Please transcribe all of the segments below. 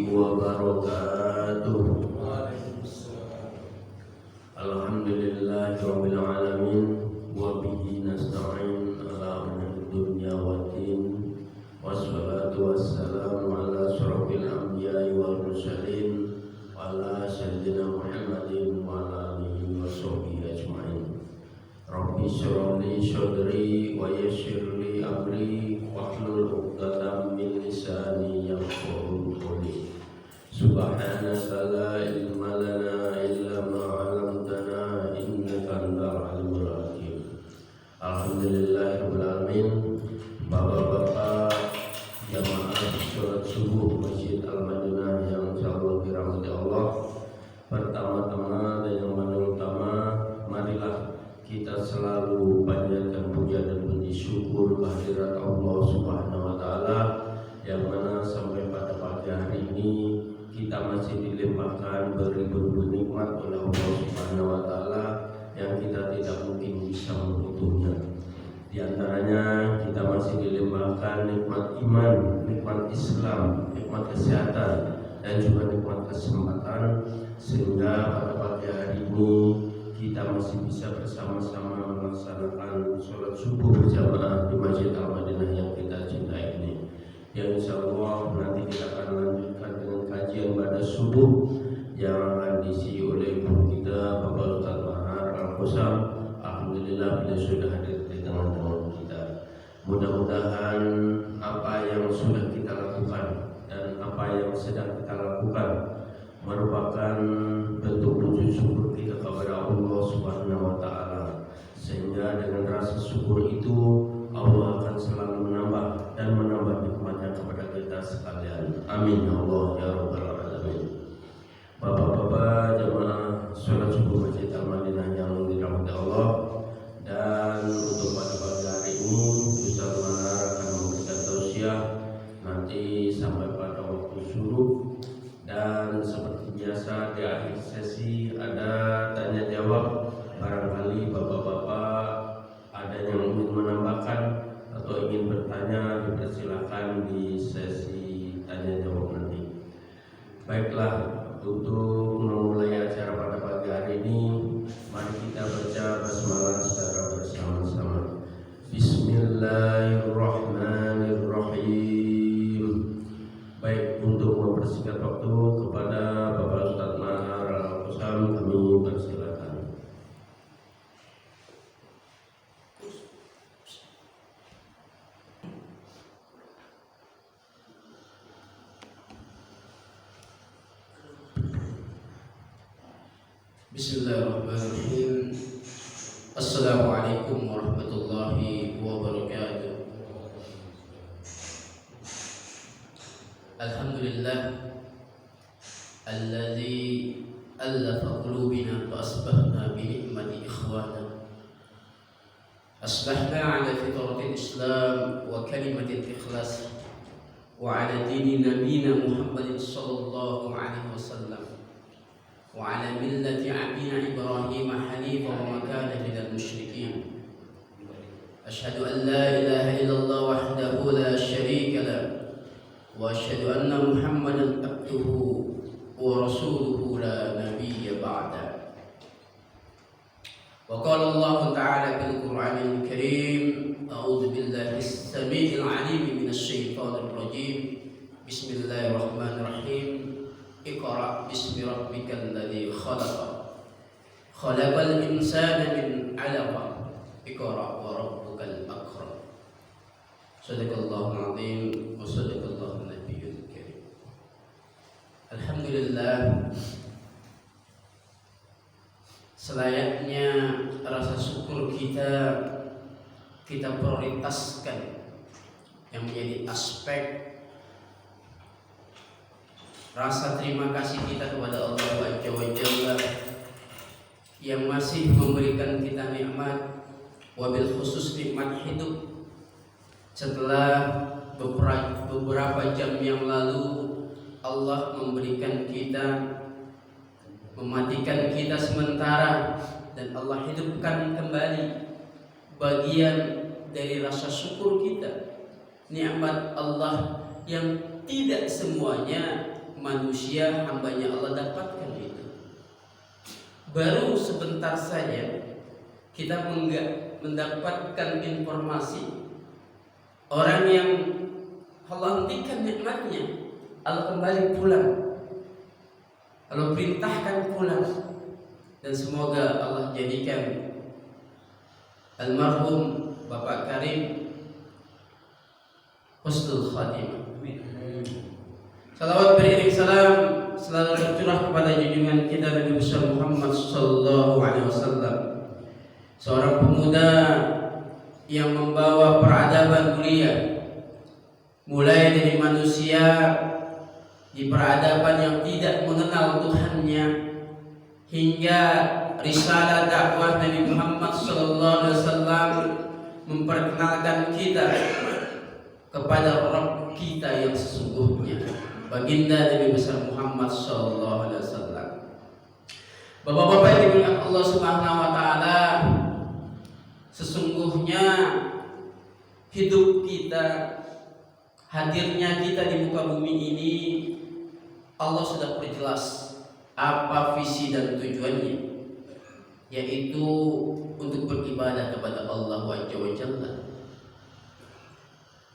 wabarakatuh. Alhamdulillahirabbil alamin wa bihi nasta'in ala umuri dunya waddin. Wassalatu wassalamu ala asyrafil anbiya'i wal mursalin wa ala sayyidina Muhammadin wa ala alihi wa sahbihi ajma'in. Rabbi shrah li sadri wa yassir li amri wahlul 'uqdatam min lisani yafqahu qawli. Subhanaka la ilma lana illa ma 'allamtana innaka antal alimul hakim. Alhamdulillahirabbil alamin. Bapak-bapak jamaah salat subuh Masjid Al-Madinah yang insyaallah dirahmati Allah. Pertama-tama dan yang paling utama, marilah kita selalu panjatkan puja dan puji syukur kehadirat Allah Subhanahu wa taala yang mana sampai pada pagi hari ini kita masih dilimpahkan beribu-ribu nikmat oleh Allah Subhanahu wa taala yang kita tidak mungkin bisa menghitungnya. Di antaranya kita masih dilimpahkan nikmat iman, nikmat Islam, nikmat kesehatan dan juga nikmat kesempatan sehingga pada pagi hari ini kita masih bisa bersama-sama melaksanakan sholat subuh berjamaah di Masjid Al-Madinah yang kita cintai ini. Yang insyaallah nanti kita akan lanjutkan dengan kajian pada subuh yang akan diisi oleh guru kita Bapak Ustaz Mahar Al-Qusam. Alhamdulillah beliau sudah hadir di tengah-tengah kita. Mudah-mudahan apa yang sudah kita lakukan dan apa yang sedang kita lakukan merupakan bentuk wujud syukur kita kepada Allah Subhanahu wa taala, sehingga dengan rasa syukur itu Allah akan selalu menambah dan menambah nikmatnya kepada kita sekalian. Amin ya Allah ya rabbal alamin. Bapak-bapak jamaah salat subuh Masjid Al-Madinah yang dirahmati Allah, dan untuk pada pagi hari ini Ustaz Manar akan memberikan tausiah nanti sampai pada waktu subuh. Dan seperti biasa di akhir sesi ada tanya jawab. Barangkali bapak-bapak ada yang ingin menambahkan atau ingin bertanya, dipersilakan di sesi tanya jawab nanti. Baiklah, untuk memulai acara pada pagi hari ini, mari kita baca basmalah secara bersama-sama. Bismillahirrahmanirrahim. Baik, untuk mempersingkat waktu kepada Bapak Ustaz Mahar Al-Qusam kami persilakan. Bismillahirrahmanirrahim. Assalamualaikum warahmatullahi wabarakatuh. Alhamdulillah alladzi allafa qulubina fa asbahna bi ni'mati ikhwana. Asbahna ala fitratil Islam wa kalimatil ikhlas wa ala dini nabiyina Muhammadin sallallahu alaihi wasallam وعلى ملة عبدنا إبراهيم حنيفا وما كان من المشركين. أشهد أن لا إله إلا الله وحده لا شريك له وأشهد أن محمدا عبده ورسوله لا نبي بعده. وقال الله تعالى في القرآن الكريم: أعوذ بالله السميع العليم من الشيطان الرجيم. بسم الله الرحمن الرحيم. اقرأ باسم ربك الذي خلق خلق الإنسان من علق اقرأ وربك الأكرم. صدق الله العظيم وصدق الله النبي الكريم. Alhamdulillah, selayaknya rasa syukur kita prioritaskan yang menjadi aspek rasa terima kasih kita kepada Allah Azza wa Jalla yang masih memberikan kita nikmat, wabil khusus nikmat hidup. Setelah beberapa jam yang lalu Allah memberikan kita, mematikan kita sementara, dan Allah hidupkan kembali. Bagian dari rasa syukur kita, nikmat Allah yang tidak semuanya manusia hambanya Allah dapatkan itu. Baru sebentar saja kita mendapatkan informasi orang yang Allah hentikan nikmatnya, Allah kembali pulang, Allah perintahkan pulang. Dan semoga Allah jadikan almarhum Bapak Karim husnul khatimah. Salawat beriring salam selalu tercurah kepada junjungan kita Nabi besar Muhammad sallallahu alaihi wasallam, seorang pemuda yang membawa peradaban mulia, mulai dari manusia di peradaban yang tidak mengenal Tuhannya, hingga risalah dakwah Nabi Muhammad sallallahu alaihi wasallam memperkenalkan kita kepada Rabb kita yang sesungguhnya, baginda Nabi besar Muhammad sallallahu alaihi wasallam. Bapak-bapak yang dimuliakan Allah Subhanahu wa taala, sesungguhnya hidup kita, hadirnya kita di muka bumi ini, Allah sudah perjelas apa visi dan tujuannya, yaitu untuk beribadah kepada Allah Azza wa Jalla.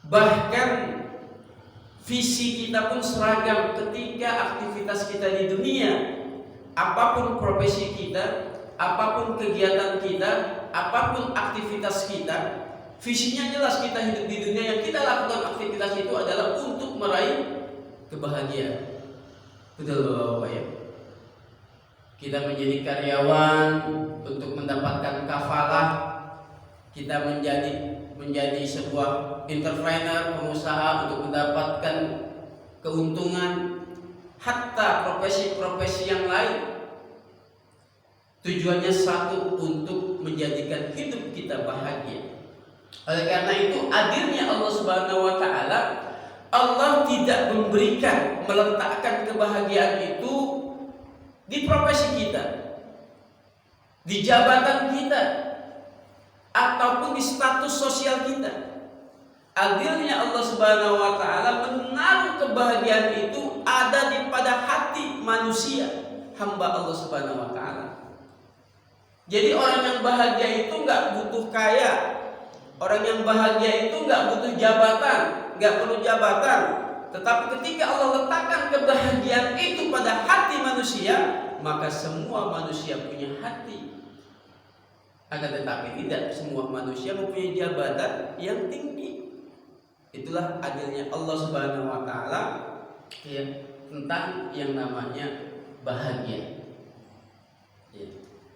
Bahkan visi kita pun seragam ketika aktivitas kita di dunia. Apapun profesi kita, apapun kegiatan kita, apapun aktivitas kita, visinya jelas. Kita hidup di dunia, yang kita lakukan aktivitas itu adalah untuk meraih kebahagiaan. Betul Bapak-bapak ya? Kita menjadi karyawan untuk mendapatkan kafalah, kita menjadi sebuah entrepreneur, pengusaha untuk mendapatkan keuntungan. Hatta profesi-profesi yang lain tujuannya satu, untuk menjadikan hidup kita bahagia. Oleh karena itu, adilnya Allah Subhanahu wa taala, Allah tidak meletakkan kebahagiaan itu di profesi kita, di jabatan kita, ataupun di status sosial kita. Adilnya Allah Subhanahu wa taala menaruh kebahagiaan itu ada pada hati manusia, hamba Allah Subhanahu wa taala. Jadi orang yang bahagia itu enggak butuh kaya. Orang yang bahagia itu enggak butuh jabatan, enggak perlu jabatan. Tetapi ketika Allah letakkan kebahagiaan itu pada hati manusia, maka semua manusia punya hati. Akan tetapi tidak semua manusia mempunyai jabatan yang tinggi. Itulah adilnya Allah Subhanahu wa taala ya, tentang yang namanya bahagia. Ya.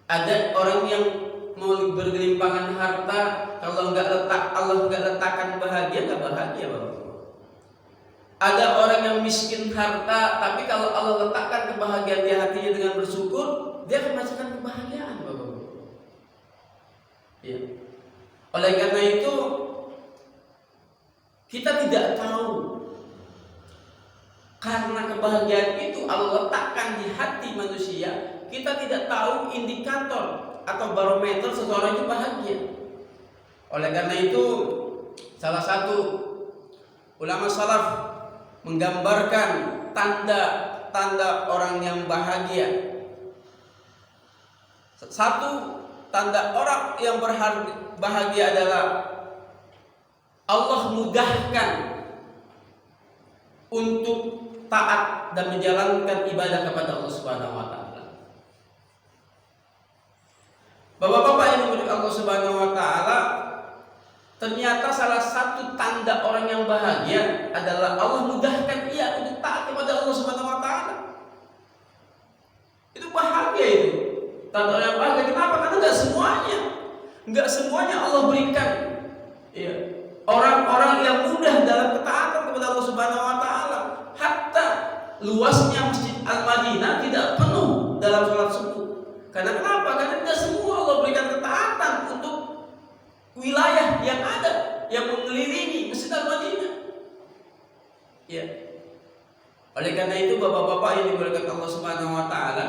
Ada orang yang mau bergelimpangan harta, kalau Allah enggak letakkan bahagia, enggak bahagia Bapak. Ada orang yang miskin harta, tapi kalau Allah letakkan kebahagiaan di hatinya dengan bersyukur, dia akan merasakan kebahagiaan Bapak. Ya. Oleh karena itu, kita tidak tahu, karena kebahagiaan itu Allah letakkan di hati manusia. Kita tidak tahu indikator atau barometer seseorang itu bahagia. Oleh karena itu, salah satu ulama salaf menggambarkan tanda-tanda orang yang bahagia. Satu tanda orang yang bahagia adalah Allah mudahkan untuk taat dan menjalankan ibadah kepada Allah Subhanahu wa taala. Bapak-bapak yang dimuliakan Allah Subhanahu wa taala, ternyata salah satu tanda orang yang bahagia adalah Allah mudahkan ia untuk taat kepada Allah Subhanahu wa taala. Itu bahagia itu. Tanda orang yang bahagia. Kenapa? Karena enggak semuanya Allah berikan. Ya. Orang-orang yang mudah dalam ketaatan kepada Allah Subhanahu wa taala. Hatta luasnya Masjid Al-Madinah tidak penuh dalam salat subuh. Karena kenapa? Karena tidak semua Allah berikan ketaatan untuk wilayah yang ada yang mengelilingi Masjid Al-Madinah. Ya. Oleh karena itu Bapak-bapak yang dimuliakan Allah Subhanahu wa taala,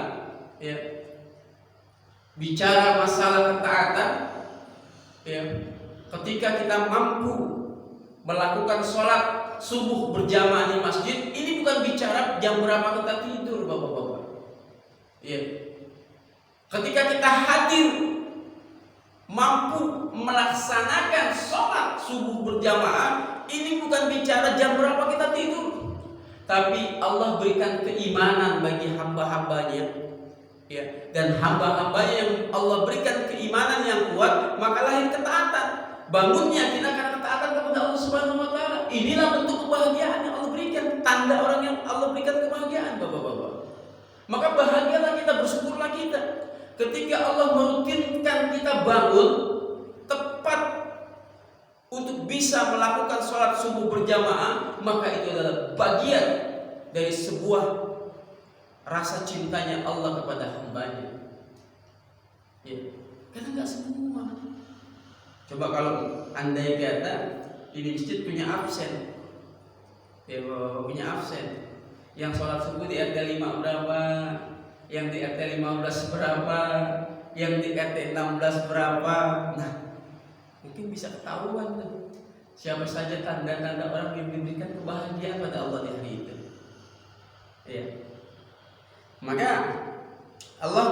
ya. Bicara masalah ketaatan, ya. Ketika kita mampu melakukan sholat subuh berjamaah di masjid, ini bukan bicara jam berapa kita tidur, Bapak-bapak. Ya. Ketika kita hadir mampu melaksanakan sholat subuh berjamaah, ini bukan bicara jam berapa kita tidur, tapi Allah berikan keimanan bagi hamba-hambanya, ya. Dan hamba-hambanya yang Allah berikan keimanan yang kuat, maka lahir ketaatan. Bangunnya kita karena ketaatan kepada Allah Subhanahu wa taala. Inilah bentuk kebahagiaan yang Allah berikan, tanda orang yang Allah berikan kebahagiaan, Bapak-bapak. Maka bahagialah kita, bersyukurlah kita ketika Allah merutinkan kita bangun tepat untuk bisa melakukan sholat subuh berjamaah, maka itu adalah bagian dari sebuah rasa cintanya Allah kepada hambanya. Ya, karena nggak semua. Coba kalau andai kata di masjid punya absen, ya punya absen, yang sholat subuh di RT 5 berapa, yang di RT 15 berapa, yang di RT 16 berapa. Nah, mungkin bisa ketahuan tuh siapa saja tanda-tanda orang yang diberikan kebahagiaan pada Allah di hari itu. Ya. Maka Allah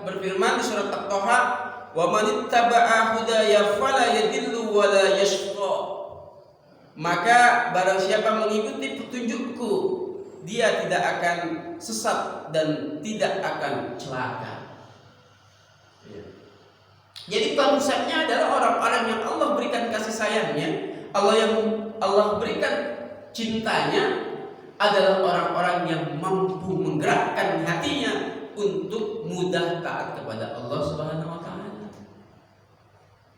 berfirman di surat At-Taha, "Wa man ittaba'a hudaya fala yadillu wa la yashqa." Maka barang siapa mengikuti petunjukku, dia tidak akan sesat dan tidak akan celaka. Ya. Jadi konsepnya adalah orang-orang yang Allah berikan kasih sayangnya, Allah berikan cintanya, adalah orang-orang yang mampu menggerakkan hatinya untuk mudah taat kepada Allah Subhanahu wa taala.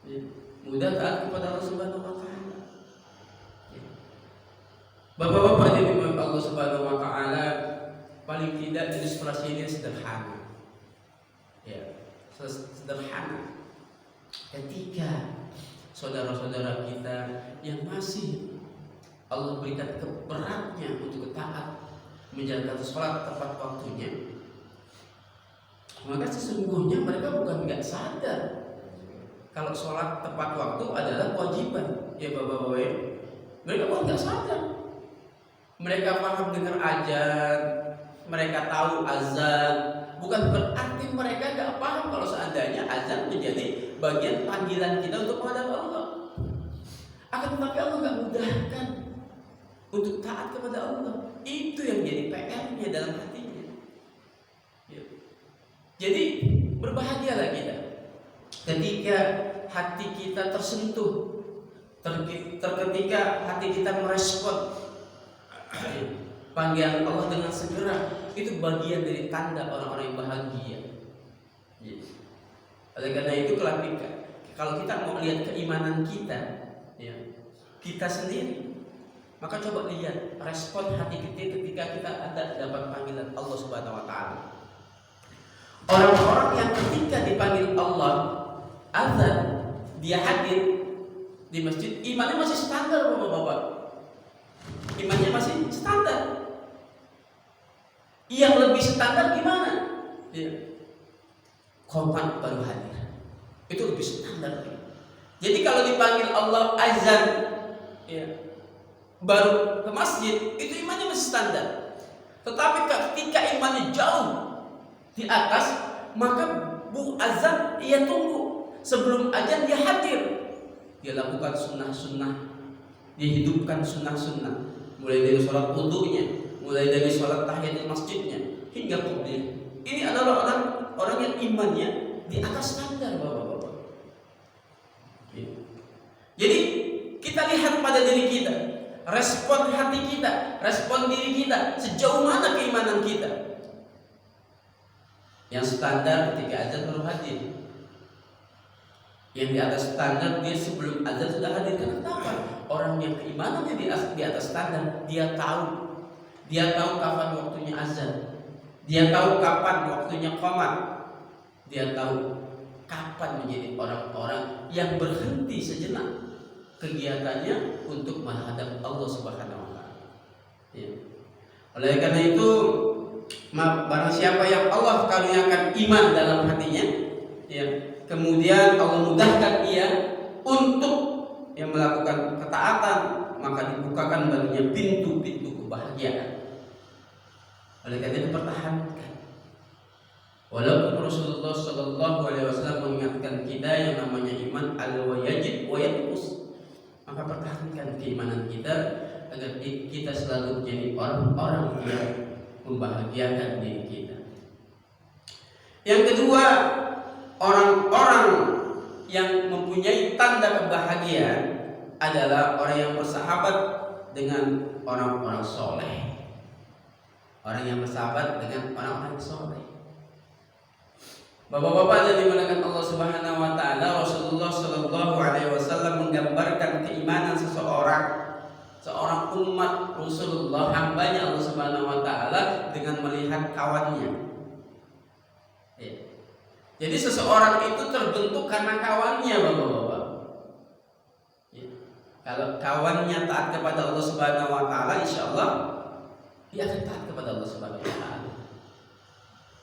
Ya. Mudah taat kepada Allah Subhanahu wa taala. Ya. Bapak-bapak yang dimuliakan Allah Subhanahu wa taala, paling tidak ilustrasi ini sederhana. Ya, sederhana. Ketika saudara-saudara kita yang masih Allah berikan beratnya untuk taat menjalankan sholat tepat waktunya, maka sesungguhnya mereka bukan nggak sadar kalau sholat tepat waktu adalah kewajiban. Ya Bapak-bapak ya, mereka bukan nggak sadar. Mereka paham dengar azan, mereka tahu azan, bukan berarti mereka nggak paham kalau seandainya azan menjadi bagian panggilan kita untuk menghadap Allah. Akan tetapi Allah nggak mudahkan untuk taat kepada Allah. Itu yang jadi PR-nya dalam hatinya. Ya. Jadi berbahagialah kita ketika hati kita tersentuh, ketika hati kita merespon panggilan Allah dengan segera. Itu bagian dari tanda orang-orang yang bahagia. Ya. Oleh karena itu kalau kita mau lihat keimanan kita, ya, kita sendiri, maka coba lihat respon hati kita ketika kita ada dapat panggilan Allah Subhanahu wa taala. Orang-orang yang ketika dipanggil Allah azan, dia hadir di masjid, imannya masih standar, Bapak-bapak. Imannya masih standar. Yang lebih standar gimana? Ya. Korban baru hadir. Itu lebih standar. Jadi kalau dipanggil Allah azan, ya, baru ke masjid, itu imannya masih standar. Tetapi ketika imannya jauh di atas, maka bu azan ia tunggu. Sebelum azan dia hadir. Dia lakukan sunnah-sunnah, dia hidupkan sunnah-sunnah, mulai dari sholat wudunya, mulai dari sholat tahiyatul masjidnya hingga qobliyah. Ini adalah orang yang imannya di atas standar, Bapak-bapak. Jadi kita lihat pada diri kita, respon hati kita, respon diri kita, sejauh mana keimanan kita. Yang standar ketika azan baru hadir, yang di atas standar dia sebelum azan sudah hadir. Kenapa? Orang yang keimanannya di atas standar, dia tahu kapan waktunya azan, dia tahu kapan waktunya qomat, dia tahu kapan menjadi orang-orang yang berhenti sejenak kegiatannya untuk menghadap Allah Subhanahu wa taala. Ya. Oleh karena itu, barang siapa yang Allah karuniakan iman dalam hatinya, ya, kemudian Allah mudahkan ia untuk yang melakukan ketaatan, maka dibukakan bagi baginya pintu-pintu kebahagiaan. Oleh karena itu pertahankan. Walaupun Rasulullah Shallallahu Alaihi Wasallam mengingatkan kita yang namanya iman al-wajib wa yanqus, maka pertahankan keimanan kita agar kita selalu menjadi orang-orang yang membahagiakan diri kita. Yang kedua, orang-orang yang mempunyai tanda kebahagiaan adalah orang yang bersahabat dengan orang-orang soleh. Orang yang bersahabat dengan orang-orang soleh. Bapak-bapak yang dimuliakan Allah Subhanahu wa taala, Rasulullah Shallallahu Alaihi Wasallam menggambarkan keimanan seorang umat Rasulullah, hambanya Allah Subhanahu wa taala, dengan melihat kawannya. Jadi seseorang itu terbentuk karena kawannya, bapak-bapak. Kalau kawannya taat kepada Allah Subhanahu wa taala, insya Allah dia akan taat kepada Allah Subhanahu wa taala.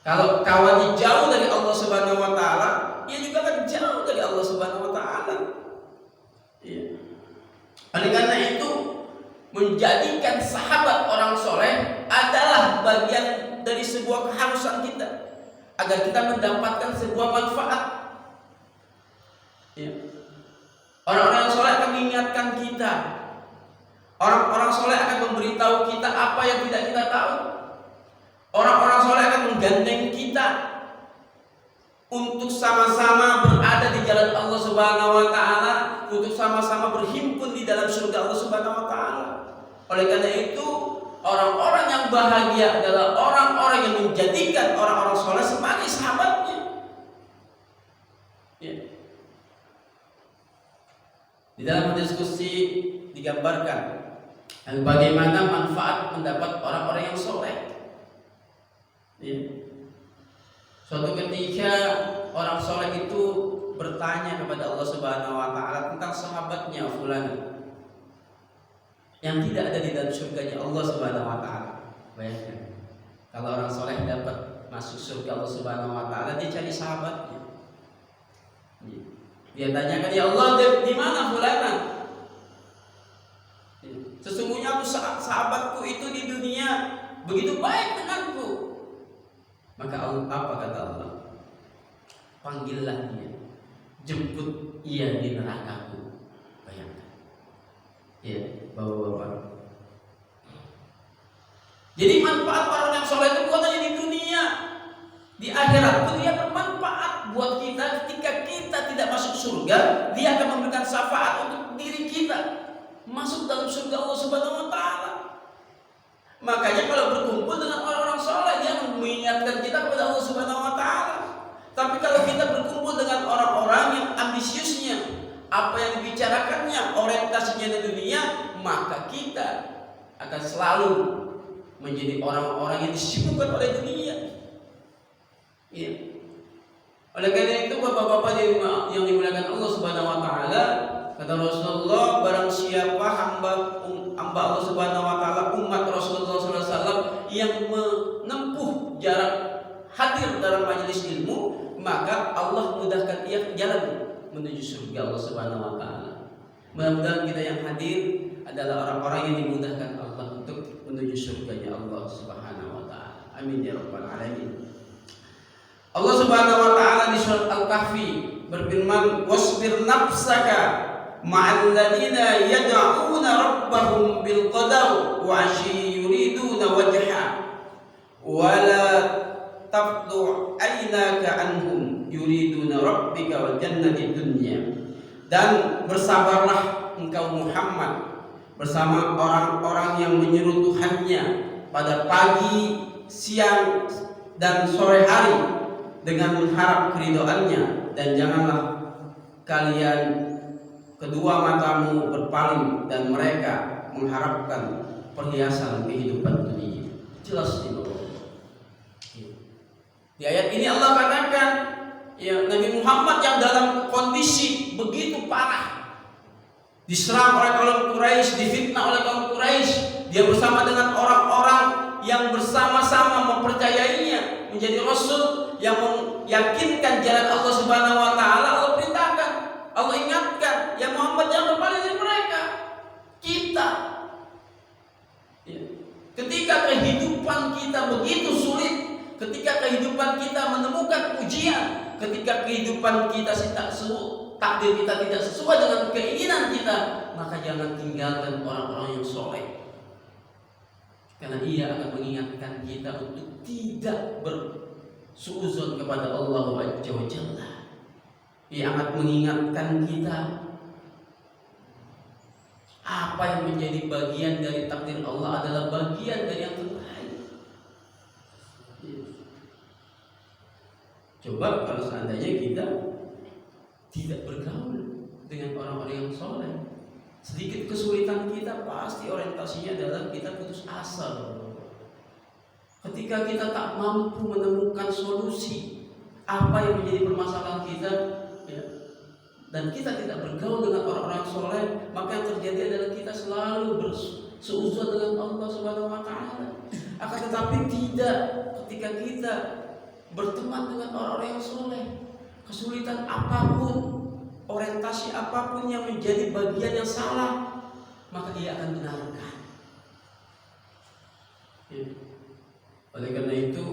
Kalau kawannya jauh dari Allah Subhanahu wa taala, dia juga akan jauh dari Allah Subhanahu wa taala. Oleh karena itu, menjadikan sahabat orang soleh adalah bagian dari sebuah keharusan kita agar kita mendapatkan sebuah manfaat. Orang-orang yang soleh akan mengingatkan kita. Orang-orang soleh akan memberitahu kita apa yang tidak kita tahu. Orang-orang soleh akan menggandeng kita untuk sama-sama berada di jalan Allah Subhanahu wa taala, untuk sama-sama berhimpun di dalam surga Allah Subhanahu wa taala. Oleh karena itu, orang-orang yang bahagia adalah orang-orang yang menjadikan orang-orang soleh sebagai sahabatnya. Di dalam diskusi digambarkan bagaimana manfaat mendapat orang-orang yang soleh. Suatu ketika orang soleh itu bertanya kepada Allah Subhanahu wa taala tentang sahabatnya fulan yang tidak ada di dalam surganya Allah Subhanahu wa taala. Bayangkan, kalau orang soleh dapat masuk surga Allah Subhanahu wa taala, dia cari sahabatnya. Dia tanyakan, ya Allah, di mana fulana? Sesungguhnya sahabatku itu di dunia begitu baik denganku. Maka Allah, apa kata Allah? Panggillah dia, jemput ia di nerakaku. Bayangkan, bapak-bapak. Jadi manfaat orang yang soleh itu bukan hanya di dunia, di akhirat pun dia bermanfaat buat kita. Ketika kita tidak masuk surga, dia akan memberikan syafaat untuk diri kita masuk dalam surga Allah Subhanahu wa taala. Makanya kalau berkumpul dengan orang-orang soleh, dia mengingatkan kita kepada Allah Subhanahu wa taala. Tapi kalau kita berkumpul dengan orang-orang yang ambisiusnya, apa yang dibicarakannya, orientasinya di dunia, maka kita akan selalu menjadi orang-orang yang disibukkan oleh dunia. Oleh karena itu, bapak-bapak yang dimuliakan Allah Subhanahu wa taala, kata Rasulullah, barang siapa hamba Allah Subhanahu wa taala, umat Rasulullah SAW yang menempuh jarak hadir dalam majelis ilmu, maka Allah mudahkan ia jalan menuju surga Allah Subhanahu wa taala. Mudah-mudahan kita yang hadir adalah orang-orang yang dimudahkan Allah untuk menuju surganya Allah Subhanahu wa taala. Amin ya rabbal alamin. Allah Subhanahu wa taala di surat Al-Kahfi berfirman, "Wasbir nafsaka ma'al ladzina yad'una rabbahum bil qadar wa 'ashyi yuriduna wajha wa la tafdu 'ainaka anhum yuriduna rabbika wal jannati dunya." Dan bersabarlah engkau Muhammad bersama orang-orang yang menyeru Tuhannya pada pagi, siang dan sore hari dengan mengharap keridhaannya, dan janganlah kalian kedua matamu berpaling dan mereka mengharapkan perhiasan kehidupan dunia. Jelas di bawah. Di ayat ini Allah katakan, ya, Nabi Muhammad yang dalam kondisi begitu parah, diserang oleh kaum Quraisy, difitnah oleh kaum Quraisy, dia bersama dengan orang-orang yang bersama-sama mempercayainya menjadi Rasul, yang meyakinkan jalan Allah Subhanahu wa taala. Allah perintahkan, Allah ingatkan, ya Muhammad, jangan berpaling dari mereka. Kita Ketika kehidupan kita begitu sulit, ketika kehidupan kita menemukan ujian, ketika kehidupan kita takdir kita tidak sesuai dengan keinginan kita, maka jangan tinggalkan orang-orang yang soleh, karena ia akan mengingatkan kita untuk tidak bersuuzon kepada Allah Azza wa Jalla. Ia akan mengingatkan kita apa yang menjadi bagian dari takdir Allah adalah bagian dari yang terbaik. Coba kalau seandainya kita tidak bergaul dengan orang-orang yang soleh, sedikit kesulitan kita pasti orientasinya adalah kita putus asa. Ketika kita tak mampu menemukan solusi apa yang menjadi permasalahan kita, ya, dan kita tidak bergaul dengan orang-orang soleh, maka yang terjadi adalah kita selalu bersuuzon dengan Allah Subhanahu wa Ta'ala. Akan tetapi tidak, ketika kita berteman dengan orang-orang yang soleh, kesulitan apapun, orientasi apapun yang menjadi bagian yang salah, maka dia akan benarkan. Ya. Oleh karena itu,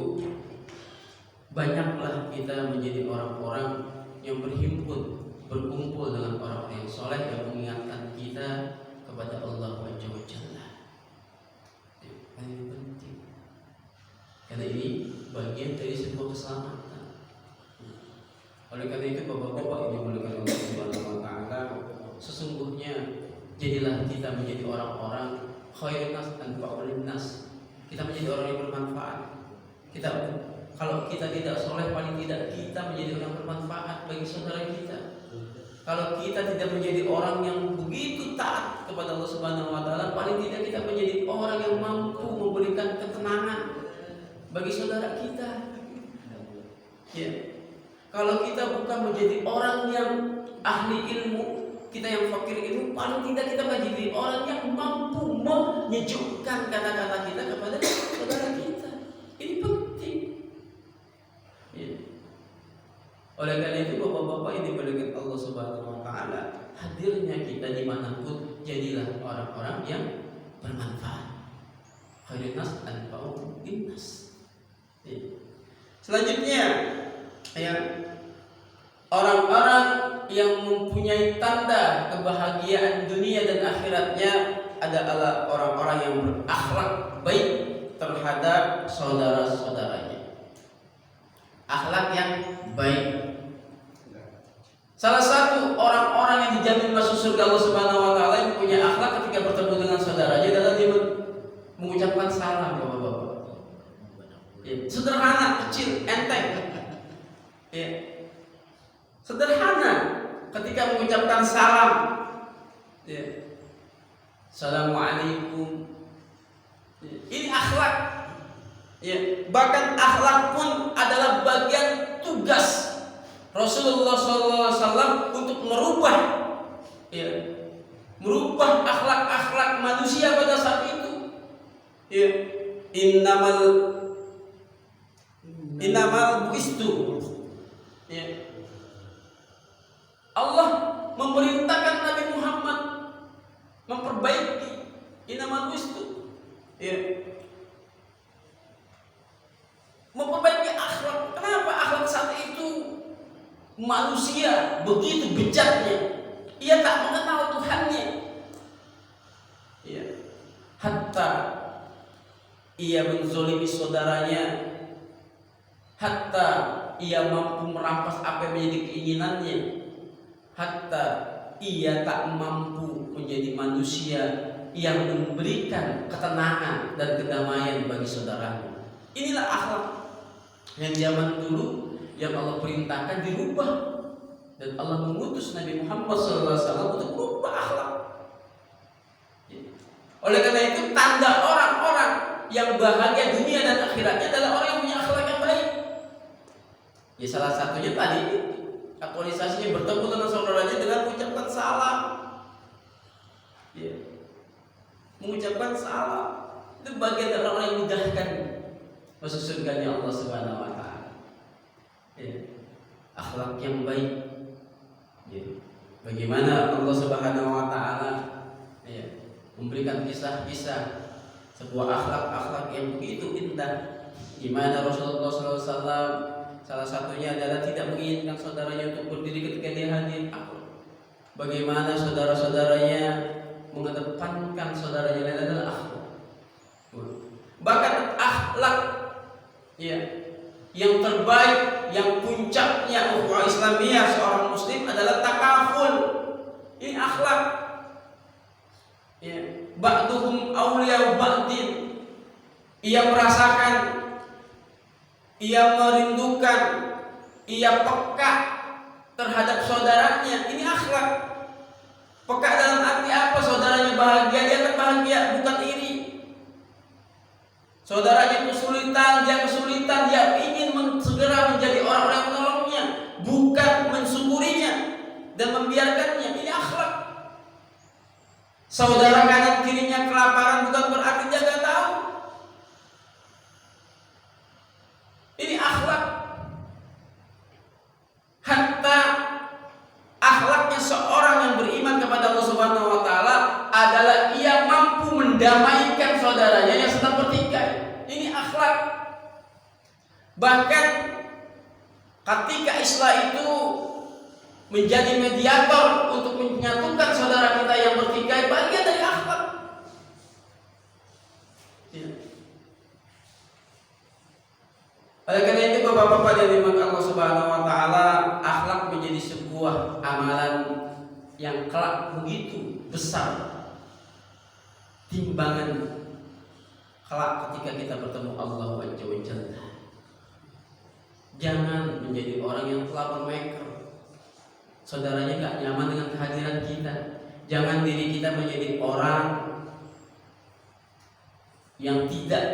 banyaklah kita menjadi orang-orang yang berkumpul dengan orang-orang yang soleh yang mengingatkan kita kepada Allah Azza wa Jalla. Ini penting, karena ini bagian dari sebuah keselamatan. Oleh karena itu, bapak-bapak yang dimuliakan Allah Subhanahu wa Ta'ala, sesungguhnya jadilah kita menjadi orang-orang khairun nas anfa'ul nas. Kita menjadi orang yang bermanfaat. Kalau kita tidak soleh, paling tidak kita menjadi orang bermanfaat bagi saudara kita. Kalau kita tidak menjadi orang yang begitu taat kepada Allah Subhanahu wa Ta'ala, paling tidak kita menjadi orang yang mampu memberikan ketenangan bagi saudara kita. Ya. Kalau kita bukan menjadi orang yang ahli ilmu, kita yang fakir ilmu, paling tidak kita menjadi orang yang mampu menyejukkan kata-kata kita kepada saudara kita. Ini penting. Ya. Oleh karena itu, bapak-bapak ini dimuliakan Allah Subhanahu wa Ta'ala, hadirnya kita dimanapun, jadilah orang-orang yang bermanfaat. Khairun nas anfa'ul nas. Selanjutnya, ya, orang-orang yang mempunyai tanda kebahagiaan dunia dan akhiratnya adalah orang-orang yang berakhlak baik terhadap saudara-saudaranya. Akhlak yang baik. Salah satu orang-orang yang dijamin masuk surga Allah Subhanahu wa Ta'ala yang punya akhlak ketika bertemu dengan saudaranya adalah dia mengucapkan salam, bapak-bapak. Ya, sederhana, kecil, enteng. Ya. Sederhana ketika mengucapkan salam. Ya. Assalamualaikum. Ya. Ini akhlak. Ya. Bahkan akhlak pun adalah bagian tugas Rasulullah SAW untuk merubah, ya, merubah akhlak-akhlak manusia pada saat itu. Ya. Innamal buistu. Ya. Allah memerintahkan Nabi Muhammad memperbaiki innamal buistu. Ya. Memperbaiki akhlak. Kenapa akhlak saat itu manusia begitu bejatnya? Ia tak mengenal Tuhannya. Ya. Hatta ia menzolimi saudaranya, hatta ia mampu merampas apa yang menjadi keinginannya, hatta ia tak mampu menjadi manusia yang memberikan ketenangan dan kedamaian bagi saudaranya. Inilah akhlak yang zaman dulu yang Allah perintahkan dirubah, dan Allah mengutus Nabi Muhammad SAW untuk merubah akhlak. Oleh karena itu, tanda orang-orang yang bahagia dunia dan akhiratnya adalah orang yang punya akhlak yang baik. Ya, salah satunya tadi aktualisasinya bertemu dengan saudaranya dengan mengucapkan salam. Ya. Mengucapkan salam itu bagian dari orang yang mudahkan masuk surganya Allah Subhanahu wa Ta'ala. Ya. Akhlak yang baik. Ya. Bagaimana Allah Subhanahu wa Ta'ala, ya, memberikan kisah-kisah sebuah akhlak-akhlak yang begitu indah, di mana Rasulullah SAW salah satunya adalah tidak menginginkan saudaranya untuk berdiri ketika dia hadir. Bagaimana saudara-saudaranya mengedepankan saudaranya lain adalah akhlak. Bahkan akhlak ya, yang terbaik, yang puncaknya ukhuwah Islamiyah seorang muslim adalah takaful. Ini akhlak. Ya, ba'duhum awliya ba'din. Ia merasakan, ia merindukan, ia peka terhadap saudaranya. Ini akhlak. Peka dalam arti apa? Saudaranya bahagia, dia akan bahagia, bukan iri. Saudaranya kesulitan, dia kesulitan, dia ingin segera menjadi orang-orang yang menolongnya, bukan mensyukurinya dan membiarkannya. Ini akhlak. Saudara kanan kirinya kelaparan bukan berarti dia gak tahu. Ini akhlak. Hatta akhlaknya seorang yang beriman kepada Allah Subhanahu wa taala adalah ia mampu mendamaikan saudaranya yang sedang bertikai. Ini akhlak. Bahkan ketika Islam itu menjadi mediator untuk menyatukan saudara kita yang bertikai, bagian dari akhlak. Ya. Oleh karena itu Bapak-bapak yang dimaksud Allah Subhanahu wa taala, akhlak menjadi sebuah amalan yang kelak begitu besar timbangan kelak ketika kita bertemu Allah Azza wa Jalla. Jangan menjadi orang yang troublemaker. Saudaranya gak nyaman dengan kehadiran kita. Jangan diri kita menjadi orang yang tidak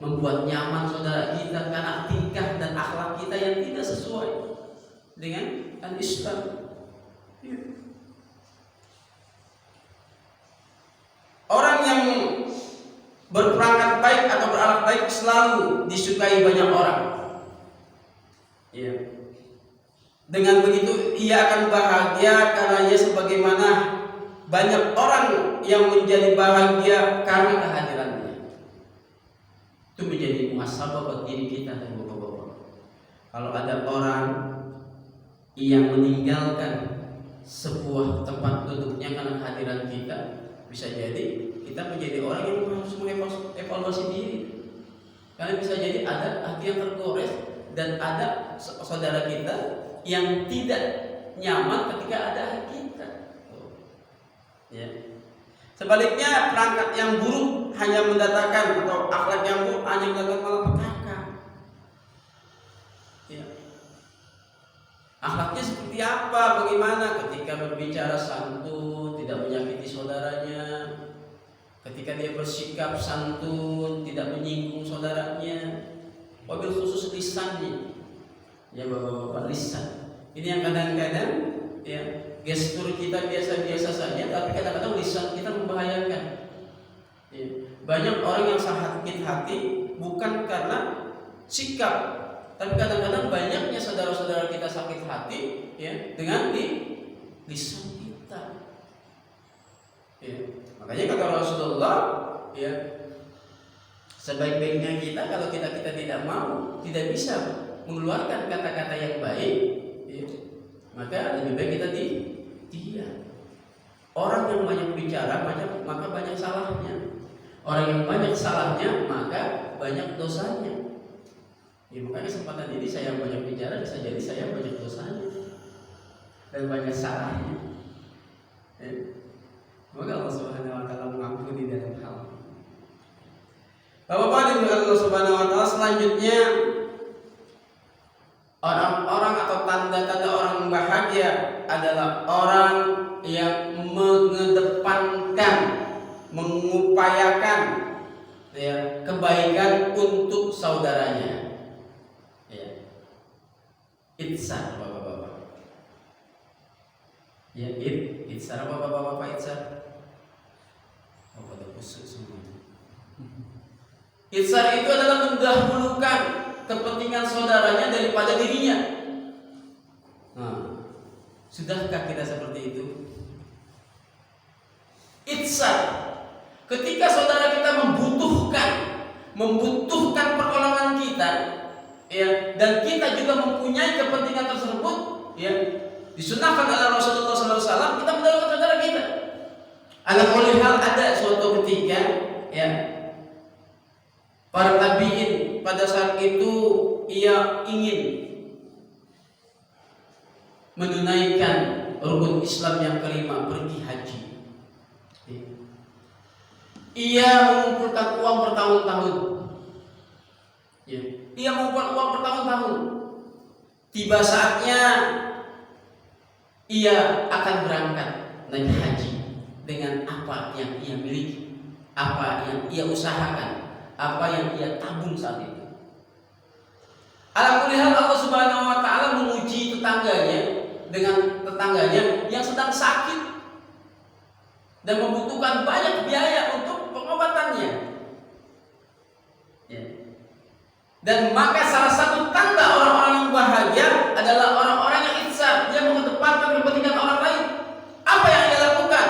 membuat nyaman saudara kita karena tingkah dan akhlak kita yang tidak sesuai dengan al-Islam. Orang yang berperangkat baik atau berakhlak baik selalu disukai banyak orang. Ya. Dengan begitu ia akan bahagia karena ia sebagaimana banyak orang yang menjadi bahagia karena kehadirannya. Itu menjadi muhasabah buat diri kita dan bapak-bapak. Kalau ada orang yang meninggalkan sebuah tempat duduknya karena kehadiran kita, bisa jadi kita menjadi orang yang harus mengevaluasi diri. Karena bisa jadi ada hati yang tergores dan ada saudara kita yang tidak nyaman ketika ada kita. Ya. Sebaliknya perangkat yang buruk hanya mendatangkan atau akhlak yang buruk hanya mendatangkan malapetaka. Ya. Akhlaknya seperti apa? Bagaimana ketika berbicara santun, tidak menyakiti saudaranya, ketika dia bersikap santun, tidak menyinggung saudaranya, wabil khusus lisannya. Ya bapak-bapak, lisan. Ini yang kadang-kadang ya gestur kita biasa-biasa saja, tapi kadang-kadang lisan kita membahayakan. Ya. Banyak orang yang sakit hati bukan karena sikap, tapi kadang-kadang banyaknya saudara-saudara kita sakit hati ya dengan lisan kita. Ya. Makanya kata Rasulullah ya, sebaik-baiknya kita kalau kita tidak mau, tidak bisa mengeluarkan kata-kata yang baik, ya, maka lebih baik kita diam. Orang yang banyak bicara maka banyak salahnya. Orang yang banyak salahnya maka banyak dosanya. Ya, makanya kesempatan ini saya banyak bicara, bisa jadi saya banyak dosanya dan banyak salahnya. Ya. Semoga Allah Subhanahu wa taala mengampuni dalam hal. Bapak-bapak dan Allah Subhanahu wa taala, selanjutnya orang-orang atau tanda-tanda orang bahagia adalah orang yang mengedepankan, mengupayakan ya, kebaikan untuk saudaranya. Ya. Ihsan bapak-bapak. Ya, ihsan apa bapak-bapak ihsan? Oh, pada kusuk semua. Ihsan itu adalah mendahulukan kepentingan saudaranya daripada dirinya. Nah, sudahkah kita seperti itu? Ihsan, ketika saudara kita membutuhkan membutuhkan pertolongan kita, ya, dan kita juga mempunyai kepentingan tersebut, ya, disunahkan oleh Rasulullah SAW, kita mendahulukan saudara kita. Ala kulli hal, ada suatu ketika, ya, para tabi'in pada saat itu ia ingin menunaikan rukun Islam yang kelima, pergi haji. Ia mengumpulkan uang bertahun-tahun. Ya. Ia mengumpulkan uang bertahun-tahun. Tiba saatnya ia akan berangkat naik haji dengan apa yang ia miliki, apa yang ia usahakan, apa yang ia tabung saat itu. Alhamdulillah, Allah Subhanahu wa taala menguji tetangganya dengan tetangganya yang sedang sakit dan membutuhkan banyak biaya untuk pengobatannya. Ya. Dan maka salah satu tanda orang-orang yang bahagia adalah orang-orang yang ihsan, dia mengedepankan kepentingan orang lain. Apa yang ia lakukan?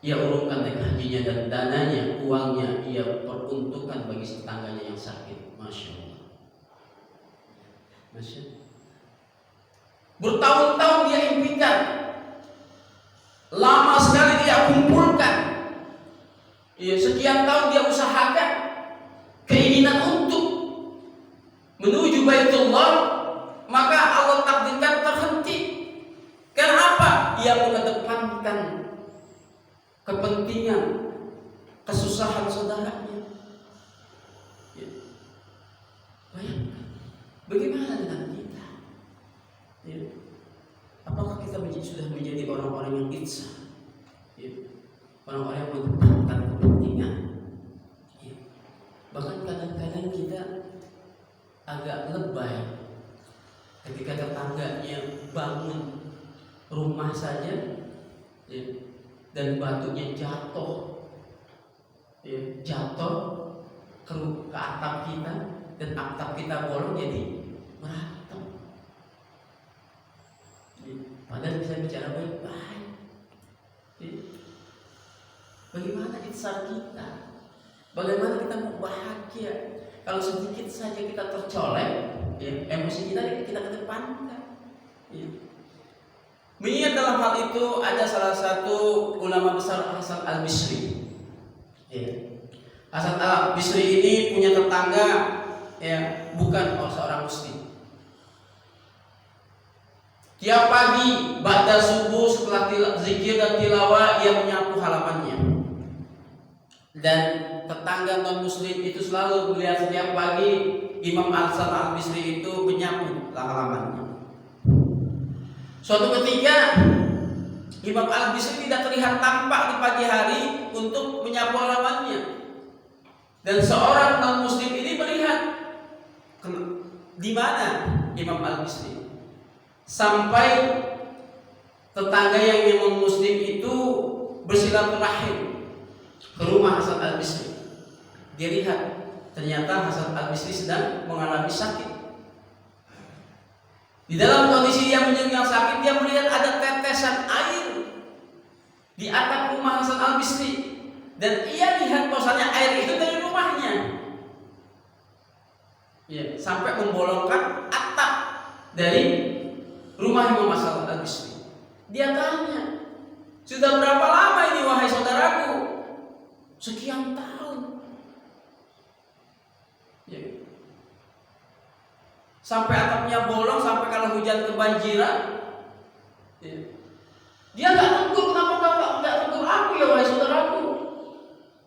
Ia urungkan naik hajinya dan dananya, uangnya ia peruntukkan bagi tetangganya yang sakit. Masya Allah. Masya Allah. Bertahun-tahun dia impikan, lama sekali dia kumpulkan, ya, sekian tahun dia usahakan keinginan untuk menuju Baitullah, maka Allah takdirkan terhenti. Kenapa? Ia mengedepankan kepentingan, kesusahan saudaranya. Ya. Bayangkan, bagaimana dengan kita? Ya. Apakah kita sudah menjadi orang-orang yang ihsan? Ya. Orang-orang yang mengedepankan kepentingan. Ya. Bahkan kadang-kadang kita agak lebay ketika tetangganya bangun rumah saja, ya, dan batunya jatuh, ya, jatuh ke atap kita, dan atap kita bolong jadi berantem. Ya, padahal bisa bicara baik-baik. Ya. Bagaimana ihsan kita? Bagaimana kita mau bahagia? Kalau sedikit saja kita tercolek, ya, emosi kita kedepankan. Ya. Mengingat dalam hal itu ada salah satu ulama besar, Hasan Al-Bisri. Ya. Hasan Al-Bisri ini punya tetangga, ya, bukan seorang muslim. Tiap pagi ba'da subuh setelah zikir dan tilawah ia menyapu halamannya. Dan tetangga non muslim itu selalu melihat setiap pagi Imam Hasan Al-Bisri itu menyapu halamannya. Suatu ketika Imam Al-Bisri tidak terlihat tampak di pagi hari untuk menyapu halamannya. Dan seorang non muslim ini melihat di mana Imam Al-Bisri. Sampai tetangga yang non muslim itu bersilaturahim ke rumah Hasan Al-Bisri. Dia lihat ternyata Hasan Al-Bisri sedang mengalami sakit. Di dalam kondisi dia yang sakit, dia melihat ada tetesan air di atap rumah Hasan Al-Bisri, dan ia lihat bahwasanya air itu dari rumahnya, ya, sampai membolongkan atap dari rumah Imam Hasan Al-Bisri. Dia tanya, sudah berapa lama ini wahai saudaraku? Sekian tahun. Ya. Sampai atapnya bolong, sampai kalau hujan kebanjiran. Ya. Dia nggak tegur, kenapa nggak tegur aku ya wahai saudaraku?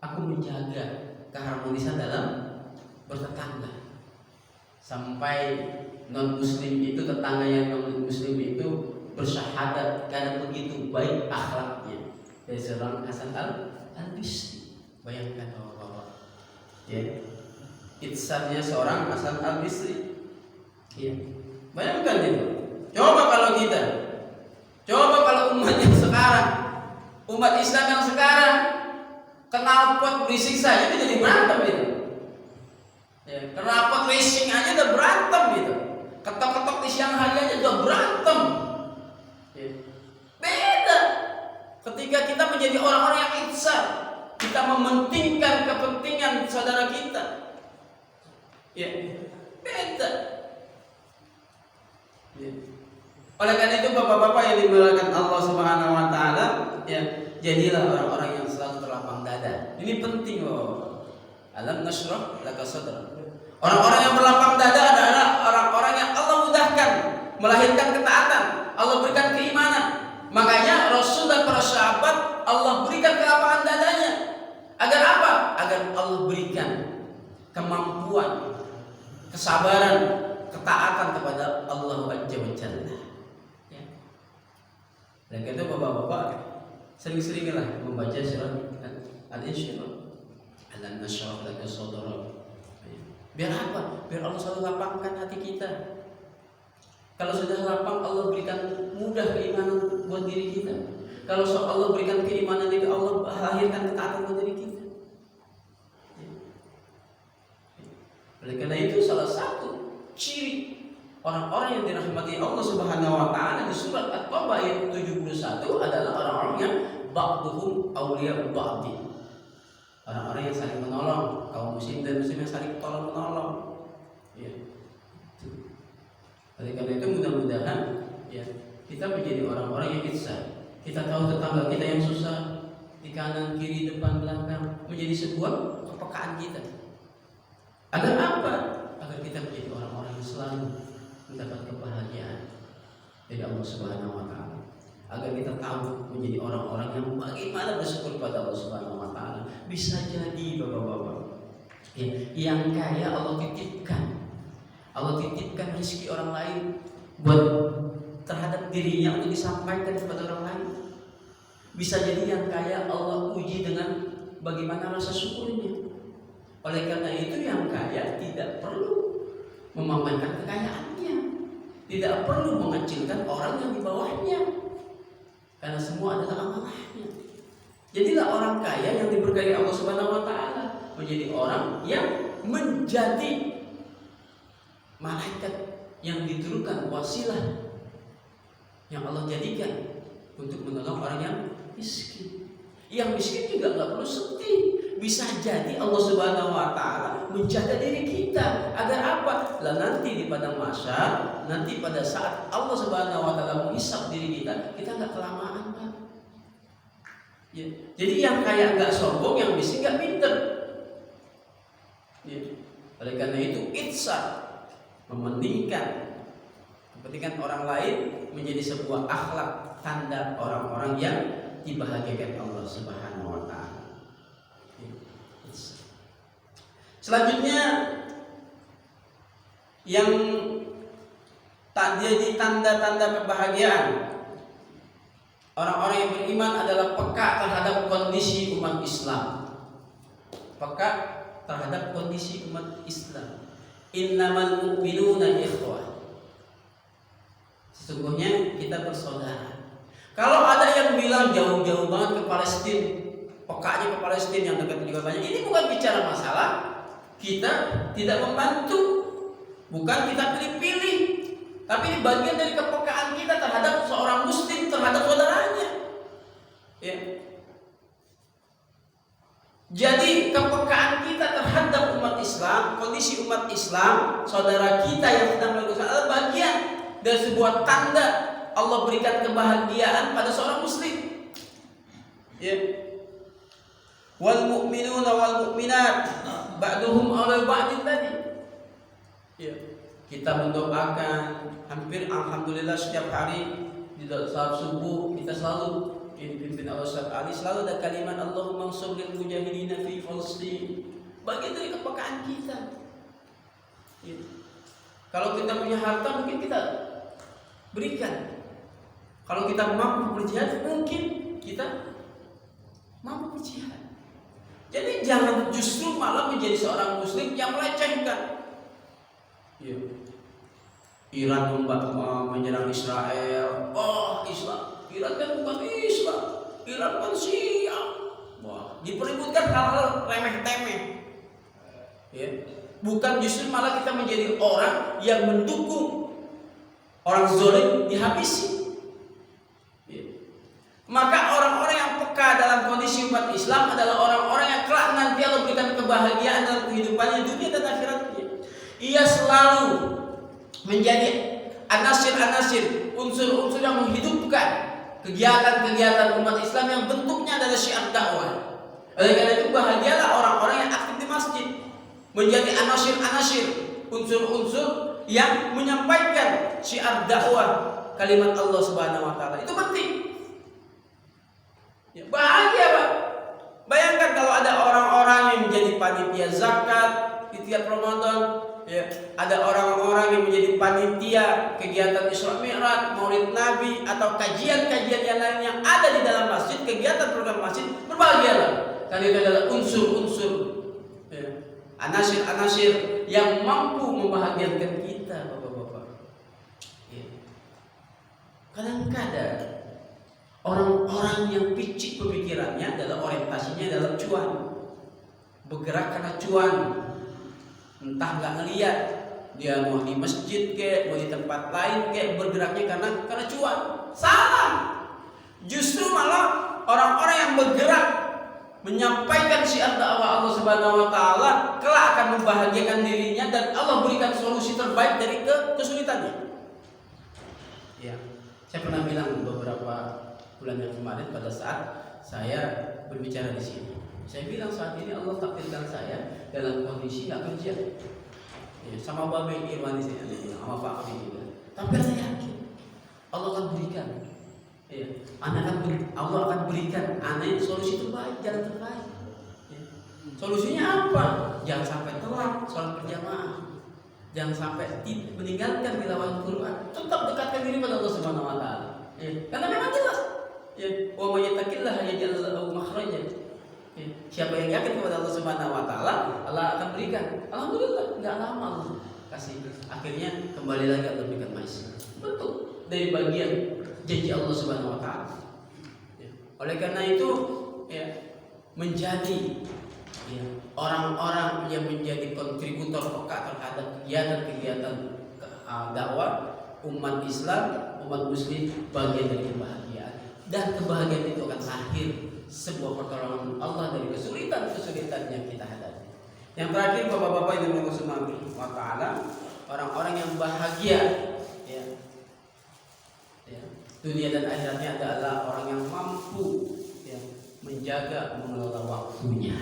Aku menjaga keharmonisan dalam bertetangga. Sampai non muslim itu, tetangga yang non muslim itu bersyahadat karena begitu baik akhlaknya dari seorang Hasan Al-Bisri. Bayangkan bapak-bapak, ya, ihsannya seorang Hasan Al-Bisri. Ya. Bayangkan itu. Coba kalau kita, coba kalau umat yang sekarang, umat Islam yang sekarang, knalpot berisik saja itu jadi berantem itu. Ya, knalpot racing aja udah berantem gitu. Ketok-ketok di siang hari aja udah berantem. Ya. Beda ketika kita menjadi orang-orang yang ihsan, kita kita mementingkan kepentingan saudara kita. Ya, beda. Ya. Oleh karena itu bapak-bapak yang dimuliakan Allah Subhanahu wa taala, ya, jadilah orang-orang yang selalu berlapang dada. Ini penting loh. Alam nashrah laka sadrak. Orang-orang yang berlapang dada adalah orang-orang yang Allah mudahkan melahirkan ketaatan, Allah berikan keimanan. Makanya Rasul dan para sahabat Allah berikan kelapangan dadanya. Agar apa? Agar Allah berikan kemampuan, kesabaran, ketaatan kepada Allah Azza wa Jalla. Ya. Dan itu bapak-bapak sering-seringlah membaca surat Al-Insyirah. Alam nashrah laka sadrak. Biar apa? Biar Allah selalu lapangkan hati kita. Kalau sudah lapang, Allah berikan mudah keimanan buat diri kita. Kalau Allah berikan keimanan itu, Allah lahirkan ketaatan buat diri kita. Oleh karena itu salah satu ciri orang-orang yang dirahmati Allah Subhanahu wa taala di surat At-Taubah ayat 71 adalah orang-orang yang ba'duhum awliya'u ba'din. Orang-orang yang saling menolong, kaum muslim dan muslim yang saling tolong menolong. Ya. Oleh karena itu mudah-mudahan ya kita menjadi orang-orang yang ihsan. Kita tahu tetangga kita yang susah di kanan, kiri, depan, belakang, menjadi sebuah kepekaan kita. Agar apa? Agar kita menjadi orang-orang yang selalu mendapat kebahagiaan dari Allah Subhanahu wa taala. Agar kita tahu menjadi orang-orang yang bagaimana bersyukur pada Allah Subhanahu wa taala. Bisa jadi bapak-bapak ya, yang kaya Allah titipkan. Allah titipkan rezeki orang lain buat terhadap dirinya untuk disampaikan kepada orang lain. Bisa jadi yang kaya Allah uji dengan bagaimana rasa syukurnya. Oleh karena itu yang kaya tidak perlu memamerkan kekayaannya, tidak perlu mengecilkan orang yang di bawahnya, karena semua adalah amanahnya. Jadilah orang kaya yang diberkahi Allah Subhanahu wa taala, menjadi orang yang menjadi malaikat yang diturunkan wasilah yang Allah jadikan untuk menolong orang yang miskin. Yang miskin juga nggak perlu sedih. Bisa jadi Allah Subhanahu wa taala menjaga diri kita agar apa? Lah nanti di padang mahsyar, nanti pada saat Allah Subhanahu wa taala menghisab diri kita nggak kelamaan, Pak. Ya. Jadi yang kaya nggak sombong, yang miskin nggak pinter. Ya. Oleh karena itu ihsan, mementingkan kepentingan orang lain menjadi sebuah akhlak tanda orang-orang yang dibahagiakan Allah Subhanahu wa taala. Selanjutnya yang tak jadi tanda-tanda kebahagiaan orang-orang yang beriman adalah peka terhadap kondisi umat Islam. Peka terhadap kondisi umat Islam. Innamal mu'minuna ikhwah. Sesungguhnya kita bersaudara. Kalau ada yang bilang jauh-jauh banget ke Palestina, pekanya ke Palestina yang dekat juga banyak, ini bukan bicara masalah kita tidak membantu, bukan kita pilih-pilih, tapi ini bagian dari kepekaan kita terhadap seorang muslim, terhadap saudaranya. Ya. Jadi kepekaan kita terhadap umat Islam, kondisi umat Islam, saudara kita yang sedang melakukan adalah bagian dari sebuah tanda Allah berikan kebahagiaan pada seorang muslim. Ya. Wal mu'minuna wal mu'minat ba'duhum awla ba'din tadi. Ya. Kita mendoakan hampir alhamdulillah setiap hari di salat subuh kita selalu dipimpin oleh Ustaz Ali, selalu ada kalimat Allahumma ansuril mujahidin fi Palestin. Bagian dari kepekaan kita. Ya. Kalau kita punya harta mungkin kita berikan. Kalau kita mampu berjihad mungkin kita mampu berjihad. Jadi jangan justru malah menjadi seorang muslim yang melecehkan. Ya. Iran menyerang Israel. Oh, Islam. Iran kan bukan Islam. Iran kan Syiah. Wah, dipeributkan hal-hal remeh-temeh. Ya. Bukan justru malah kita menjadi orang yang mendukung orang zalim dihabisi. Ya. Maka orang-orang yang peka dalam kondisi umat Islam adalah orang-orang yang kebahagiaan dalam kehidupannya dunia dan akhiratnya. Ia selalu menjadi anasir-anasir, unsur-unsur yang menghidupkan kegiatan-kegiatan umat Islam yang bentuknya adalah syiar dakwah. Oleh karena itu bahagialah orang-orang yang aktif di masjid, menjadi anasir-anasir, unsur-unsur yang menyampaikan syiar dakwah kalimat Allah Subhanahu wa taala. Itu penting. Ya, bahagia, Pak. Bayangkan kalau ada orang-orang yang menjadi panitia zakat di tiap Ramadan, ya, ada orang-orang yang menjadi panitia kegiatan Isra Mi'raj, Maulid Nabi atau kajian-kajian yang lain yang ada di dalam masjid, kegiatan program masjid, berbahagialah. Karena itu adalah unsur-unsur, ya, anasir-anasir yang mampu membahagiakan kita, Bapak-bapak. Ya. Kadang-kadang orang-orang yang picik pemikirannya adalah orientasinya dalam cuan, bergerak karena cuan, entah nggak ngelihat dia mau di masjid kek, mau di tempat lain kek, bergeraknya karena cuan. Salah. Justru malah orang-orang yang bergerak menyampaikan syiar dakwah Allah Subhanahu wa taala kelak akan membahagiakan dirinya dan Allah berikan solusi terbaik dari kesulitannya. Ya, saya pernah bilang beberapa bulan yang kemarin pada saat saya berbicara di sini. Saya bilang saat ini Allah takdirkan saya dalam kondisi nggak kerja. Ya, sama Babe Irwan di sini, sama Pak Abi juga. Tapi saya yakin Allah akan berikan. Ya, Allah akan berikan aneh solusi terbaik, jalan terbaik. Ya. Solusinya apa? Jangan sampai telat sholat berjamaah. Jangan sampai meninggalkan tilawah Quran. Tetap dekatkan diri pada Allah Subhanahu wa taala. Ya, karena memang jelas. Ya, wa may yattaqillaha yaj'al lahu makhraja. Ya, siapa yang yakin kepada Allah Subhanahu wa taala, Allah akan berikan. Alhamdulillah, enggak lama Allah kasih. Akhirnya kembali lagi Allah berikan maisha. Betul, dari bagian janji Allah Subhanahu wa taala. Ya. Oleh karena itu, ya, menjadi, ya, orang-orang yang menjadi kontributor peka terhadap kegiatan-kegiatan dakwah umat Islam, umat Muslim bagian dari kebahagiaan. Dan kebahagiaan itu akan lahir sebuah pertolongan Allah dari kesulitan-kesulitan yang kita hadapi. Yang terakhir, Bapak-bapak yang Allah Subhanahu wa taala, orang-orang yang bahagia, ya, ya, dunia dan akhiratnya adalah orang yang mampu, ya, menjaga mengelola waktunya.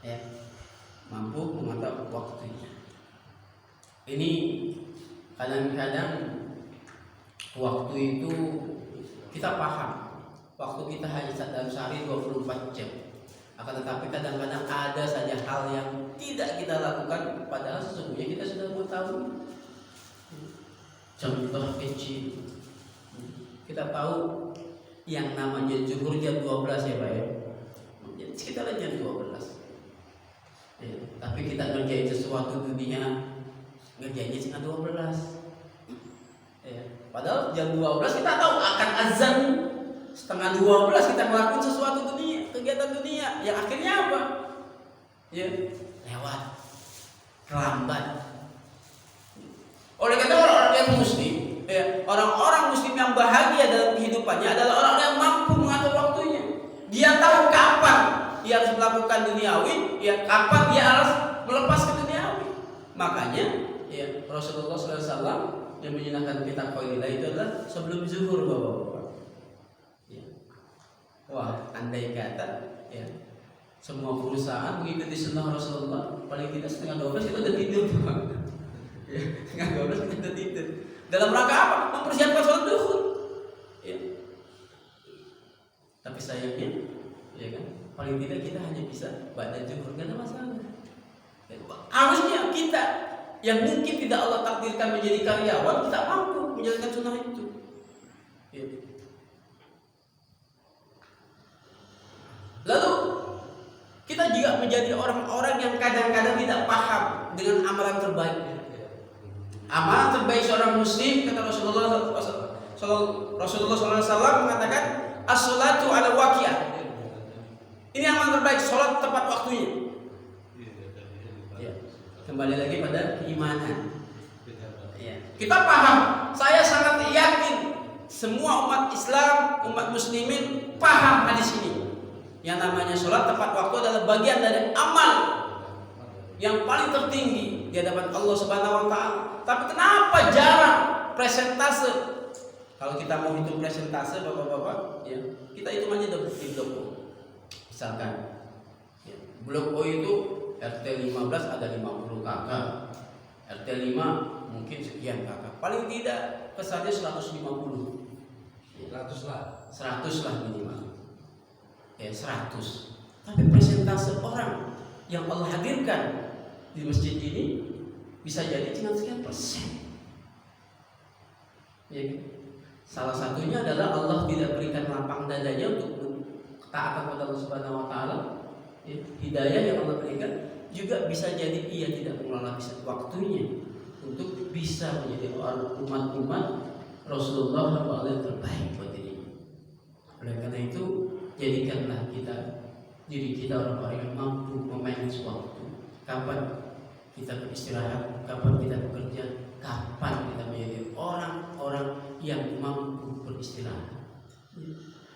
Ya, mampu mengatur waktunya. Ini kadang-kadang waktu itu kita paham, waktu kita hanya dalam sehari 24 jam. Akan tetapi kadang-kadang ada saja hal yang tidak kita lakukan padahal sesungguhnya kita sudah mengetahui. Contoh kecil, kita tahu yang namanya zuhur jam 12 ya Pak ya. Jadi sekitar jam 12. Ya, tapi kita ngerjain sesuatu dunia, ngerjainnya setengah 12. Ya, padahal jam 12 kita tahu akan azan, setengah 12 kita melakukan sesuatu dunia, kegiatan dunia, yang akhirnya apa? Ya, lewat, terlambat. Oleh karena orang-orang yang muslim, ya, orang-orang muslim yang bahagia dalam kehidupannya adalah orang yang mampu mengatur waktunya. Dia tahu kapan dia harus melakukan duniawi, ya, kapan dia harus melepaskan duniawi. Makanya, ya, Rasulullah SAW yang menyenangkan kita qailah itu adalah sebelum zuhur, Bapak-bapak. Ya. Wah, andai kata, ya, semua perusahaan mengikuti sunnah Rasulullah, paling tidak setengah 12 kita udah tidur, Pak. Ya, setengah 12 kita udah tidur. Dalam rangka apa? Mempersiapkan sholat zuhur. Ya. Tapi sayangnya, ya kan, paling tidak kita hanya bisa ba'da zuhur, gak ada masalah. Ya, harusnya kita yang mungkin tidak Allah takdirkan menjadi karyawan, kita mampu menjalankan sunnah itu. Ya. Lalu kita juga menjadi orang-orang yang kadang-kadang tidak paham dengan amalan terbaik. Amalan terbaik seorang muslim, kata Rasulullah SAW mengatakan as-salatu ala waqiyah. Ini amalan terbaik, sholat tepat waktunya. Kembali lagi pada keimanan. Ya. Kita paham, saya sangat yakin semua umat Islam, umat muslimin paham hadis ini. Yang namanya sholat tepat waktu adalah bagian dari amal yang paling tertinggi di hadapan Allah Subhanahu wa taala. Tapi kenapa jarang presentase? Kalau kita mau hitung presentase Bapak-bapak, ya, kita hitung aja di blok O. Misalkan ya, blok O itu RT 15 ada 50 kakak. RT 5 mungkin sekian kakak. Paling tidak kesannya 150. 100 lah. 100 lah minimal. Ya 100. Tapi presentase orang yang Allah hadirkan di masjid ini bisa jadi cuma sekian persen. Ya, salah satunya adalah Allah tidak berikan lapang dadanya untuk taat kepada Allah Subhanahu wa taala. Ya, hidayah yang Allah berikan juga bisa jadi ia tidak mengelola waktunya untuk bisa menjadi umat-umat Rasulullah yang terbaik buat dirinya. Oleh karena itu, jadikanlah diri kita orang-orang yang mampu memanage waktu. Kapan kita beristirahat, kapan kita bekerja, kapan kita menjadi orang-orang yang mampu beristirahat.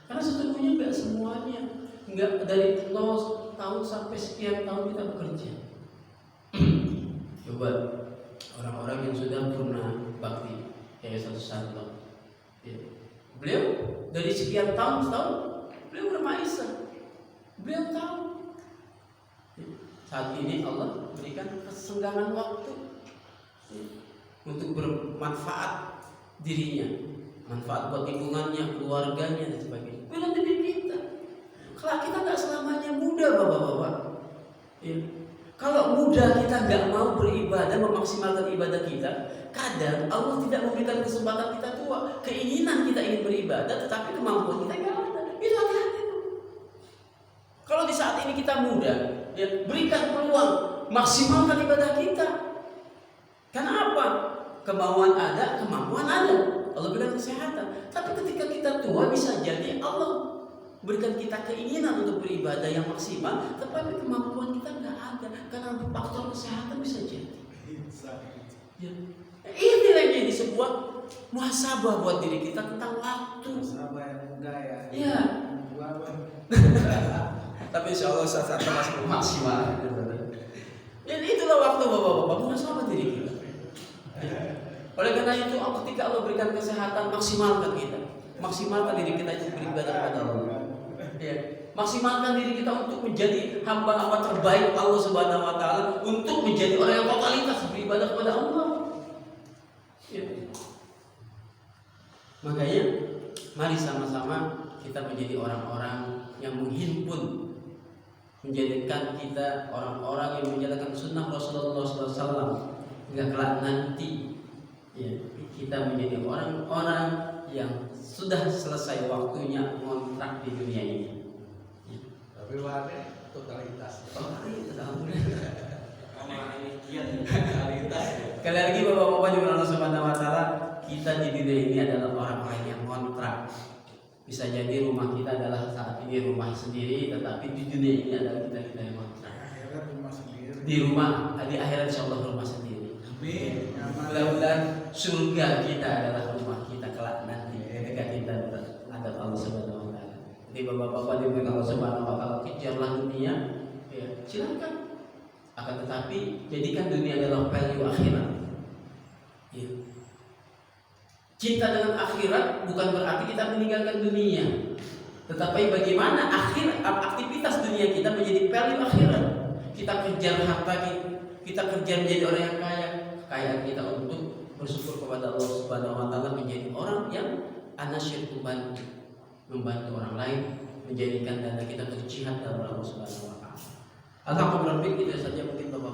Karena sesungguhnya nggak semuanya, nggak dari 0 tahun sampai sekian tahun kita bekerja. Coba orang-orang yang sudah pernah bakti kayak Ustaz Santo, ya. Beliau dari sekian tahun beliau bermaisa, beliau tahu ya, saat ini Allah berikan kesenggangan waktu ya, untuk bermanfaat dirinya, manfaat buat lingkungannya, keluarganya dan sebagainya. Beliau diri kita. Kalau kita nggak selamanya muda Bapak-bapak ya. Kalau muda kita nggak mau beribadah, memaksimalkan ibadah kita, kadang Allah tidak memberikan kesempatan kita tua. Keinginan kita ingin beribadah, tetapi kemampuan kita nggak ada. Itu hati-hati. Kalau di saat ini kita muda, ya berikan peluang, maksimalkan ibadah kita. Karena apa? Kemauan ada, kemampuan ada. Allah berikan kesehatan. Tapi ketika kita tua bisa jadi Allah berikan kita keinginan untuk beribadah yang maksimal, tetapi kemampuan kita nggak ada karena faktor kesehatan bisa jadi. Ya. Ini lagi ini sebuah muhasabah buat diri kita tentang waktu. Muhasabah yang muda ya. Iya. Tapi insya Allah saat masih maksimal. Dan itulah waktu bapak-bapak muhasabah diri kita. Ya. Oleh karena itu, ketika Allah berikan kesehatan, maksimalkan kita, maksimalkan diri kita itu beribadah kepada Allah. Ya, maksimalkan diri kita untuk menjadi hamba-hamba terbaik Allah Subhanahu wa taala, untuk menjadi orang yang totalitas beribadah kepada Allah. Ya. Makanya mari sama-sama kita menjadi orang-orang yang menghimpun, menjadikan kita orang-orang yang menjalankan sunnah Rasulullah SAW hingga kelak nanti ya, kita menjadi orang-orang yang sudah selesai waktunya ngontrak di dunia ini. Ya. Tapi warnanya totalitas. Totalitas, alhamdulillah. Totalitas. Sekali lagi bapak-bapak juga Allah Subhanahu wa taala, kita di dunia ini adalah orang-orang yang ngontrak. Bisa jadi rumah kita adalah saat ini rumah sendiri, tetapi di dunia ini adalah kita yang ngontrak. Akhirat rumah sendiri. Di rumah, di akhirat insyaallah rumah sendiri. Amin. Mudah-mudahan surga kita adalah rumah kita kelak nanti ketika kita ada Allah Subhanahu wa taala. Jadi bapak-bapak dimuliakan Allah Subhanahu wa taala, kejarlah dunia, ya, silakan. Akan tetapi jadikan dunia adalah value akhirat. Ya. Cinta dengan akhirat bukan berarti kita meninggalkan dunia, tetapi bagaimana aktivitas dunia kita menjadi value akhirat. Kita kejar harta kita kejar menjadi orang yang kaya. Kekayaan kita untuk bersyukur kepada Allah Subhanahu wa taala, menjadi orang yang anasyir membantu orang lain, menjadikan dana kita berjihad dalam Allah Subhanahu wa taala. Alhamdulillah, itu saja mungkin Bapak